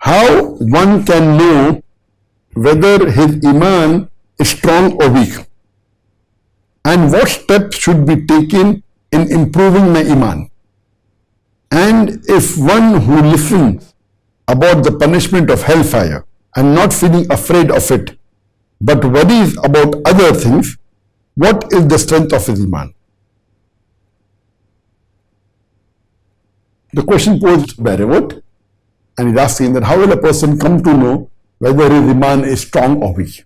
How one can know whether his Eemaan is strong or weak, and what steps should be taken in improving my Eemaan. And if one who listens about the punishment of hellfire and not feeling afraid of it, but worries about other things, what is the strength of his Eemaan? The question posed by Revert, and he's asking that how will a person come to know whether his Eemaan is strong or weak?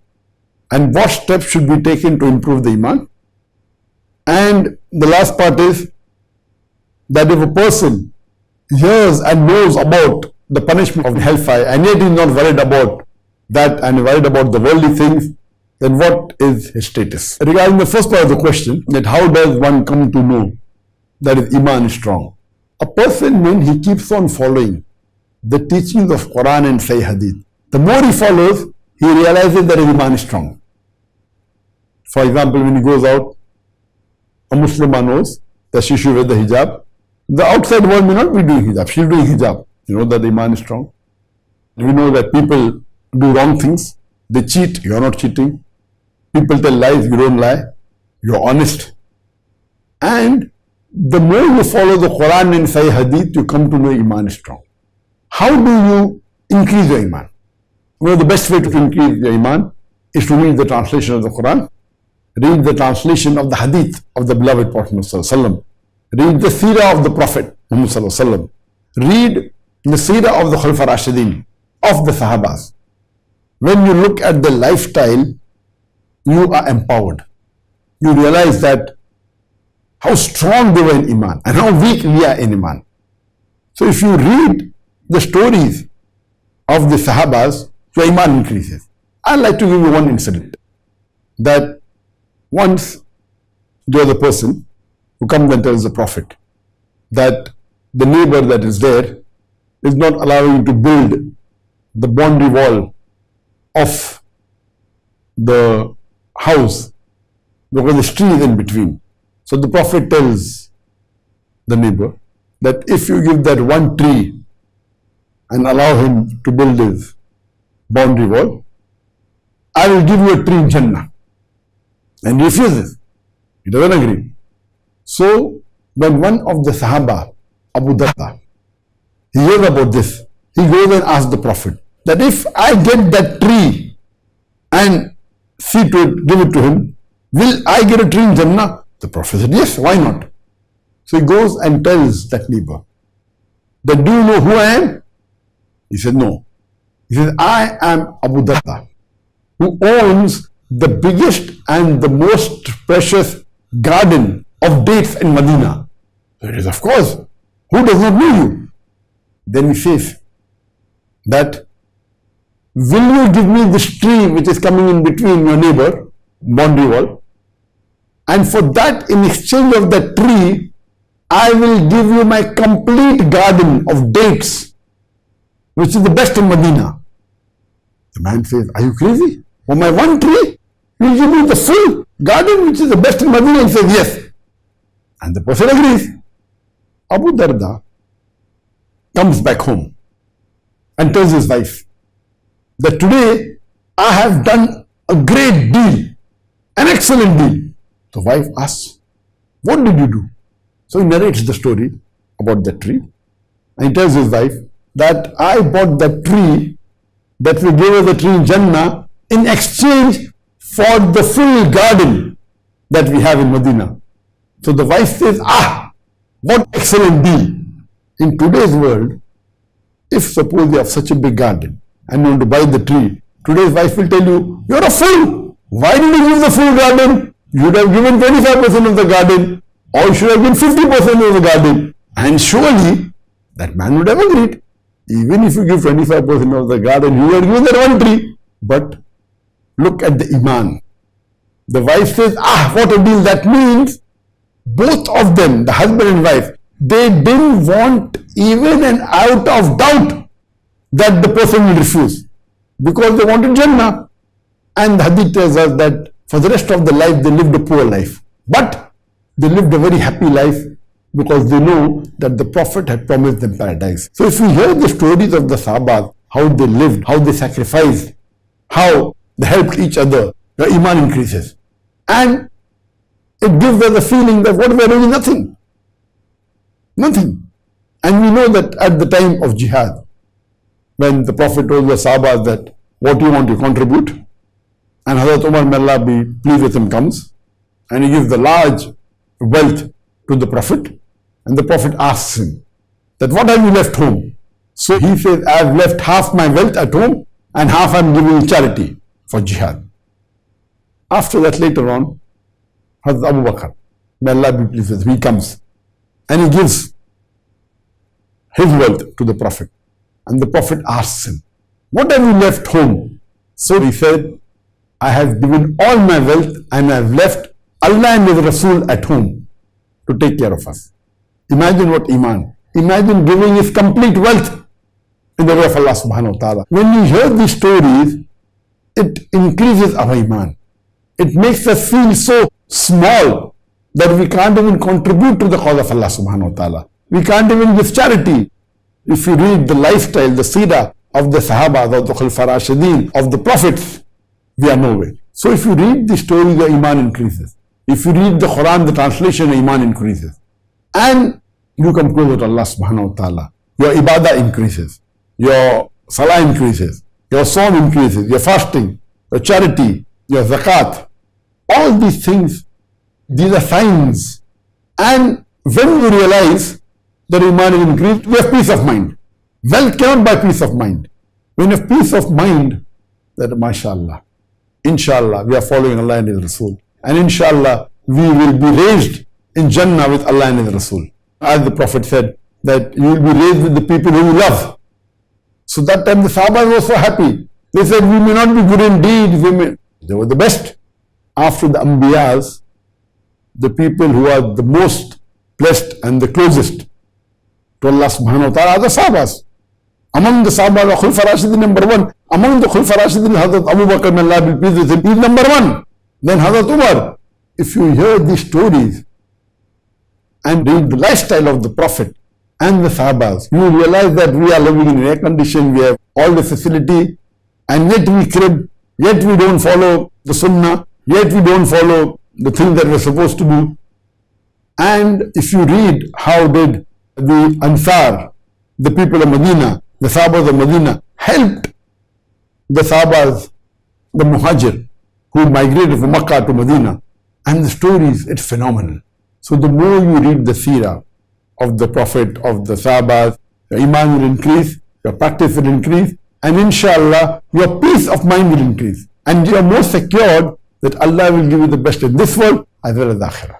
And what steps should be taken to improve the Eemaan? And the last part is that if a person hears and knows about the punishment of hellfire and yet is not worried about that and worried about the worldly things, then what is his status? Regarding the first part of the question, that how does one come to know that his Eemaan is strong? A person, when he keeps on following the teachings of Quran and Sahih Hadith, the more he follows, he realizes that his Eemaan is strong. For example, when he goes out, a Muslimah knows that she should wear the hijab. The outside world may not be doing hijab. She is doing hijab. You know that the Eemaan is strong. We know that people do wrong things. They cheat. You are not cheating. People tell lies. You don't lie. You are honest. And the more you follow the Quran and Sahih Hadith, you come to know Eemaan is strong. How do you increase your Eemaan? Well, the best way to increase your Eemaan is to read the translation of the Quran, read the translation of the Hadith of the beloved Prophet ﷺ, read the Seerah of the Prophet ﷺ, read the Seerah of the Khulafa Rashidin, of the Sahabas. When you look at the lifestyle, you are empowered. You realize that how strong they were in Eemaan and how weak we are in Eemaan. So if you read the stories of the Sahabas, your Eemaan increases. I'd like to give you one incident. That once there was a person who comes and tells the Prophet that the neighbor that is there is not allowing him to build the boundary wall of the house because the tree is in between. So the Prophet tells the neighbor that if you give that one tree and allow him to build his boundary wall, I will give you a tree in Jannah. And he refuses. He doesn't agree. So when one of the Sahaba, Abu Darda, he hears about this, he goes and asks the Prophet that if I get that tree and see to it, give it to him, will I get a tree in Jannah? The Prophet said, yes, why not? So he goes and tells that neighbor that, do you know who I am? He said, no. He says, I am Abu Darda, who owns the biggest and the most precious garden of dates in Medina. So it is, of course, who does not know you? Then he says that, will you give me this tree which is coming in between your neighbor, boundary wall? And for that, in exchange of that tree, I will give you my complete garden of dates, which is the best in Medina. The man says, are you crazy? For my one tree, you will give me the full garden, which is the best in Medina? He says, yes. And the person agrees. Abu Darda comes back home and tells his wife that today I have done a great deal, an excellent deal. The wife asks, what did you do? So he narrates the story about that tree. And he tells his wife that I bought that tree, that we gave her the tree in Jannah in exchange for the full garden that we have in Medina. So the wife says, what excellent deal. In today's world, if suppose you have such a big garden and you want to buy the tree, today's wife will tell you, you're a fool. Why did you give the full garden? You would have given 25% of the garden, or you should have given 50% of the garden. And surely that man would have agreed. Even if you give 25% of the garden, you would have given that one tree. But look at the Eemaan. The wife says, what a deal. That means both of them, the husband and wife, they didn't want even an out of doubt that the person will refuse, because they wanted Jannah. And the hadith tells us that for the rest of the life, they lived a poor life. But they lived a very happy life because they know that the Prophet had promised them paradise. So if we hear the stories of the Sahabas, how they lived, how they sacrificed, how they helped each other, your Eemaan increases. And it gives us the feeling that what we are doing is nothing. Nothing. And we know that at the time of jihad, when the Prophet told the Sahabas that, what do you want to contribute? And Hazrat Umar, may Allah be pleased with him, comes and he gives the large wealth to the Prophet. And the Prophet asks him that, what have you left home? So he says, I have left half my wealth at home and half I am giving in charity for jihad. After that, later on, Hazrat Abu Bakr, may Allah be pleased with him, he comes and he gives his wealth to the Prophet. And the Prophet asks him, what have you left home? So he said, I have given all my wealth and I have left Allah and His Rasul at home to take care of us. Imagine what Eemaan. Imagine giving his complete wealth in the way of Allah subhanahu wa ta'ala. When we hear these stories, it increases our Eemaan. It makes us feel so small that we can't even contribute to the cause of Allah subhanahu wa ta'ala. We can't even give charity. If you read the lifestyle, the seerah of the Sahaba, of the Khulafa Rashidin, of the Prophets, we are nowhere. So if you read the story, your Eemaan increases. If you read the Quran, the translation, your Eemaan increases. And you come closer to Allah subhanahu wa ta'ala. Your ibadah increases. Your salah increases. Your sawm increases. Your fasting, your charity, your zakat. All these things, these are signs. And when we realize that Eemaan is increased, we have peace of mind. Wealth cannot buy peace of mind. When you have peace of mind, that mashallah, inshallah, we are following Allah and His Rasul. And inshallah, we will be raised in Jannah with Allah and His Rasul. As the Prophet said, that you will be raised with the people who you love. So that time the Sahaba were so happy. They said, we may not be good in deeds, they were the best. After the Anbiyas, the people who are the most blessed and the closest to Allah subhanahu wa ta'ala are the Sahabas. Among the Sahaba, the Khulafa Rashidin number one. Among the Khulafa Rashidin, Hazrat Abu Bakr, may Allah be pleased with him, he is number one. Then Hazrat Umar. If you hear these stories and read the lifestyle of the Prophet and the Sahabas, you will realize that we are living in air condition, we have all the facility, and yet we crib, yet we don't follow the Sunnah, yet we don't follow the things that we're supposed to do. And if you read how did the Ansar, the people of Medina, the Sahabas of Medina, helped the Sahabas, the Muhajir, who migrated from Makkah to Medina, and the stories, it's phenomenal. So the more you read the seerah of the Prophet, of the Sahabas, your Eemaan will increase, your practice will increase, and inshallah, your peace of mind will increase. And you are more secured that Allah will give you the best in this world as well as the Akhirah.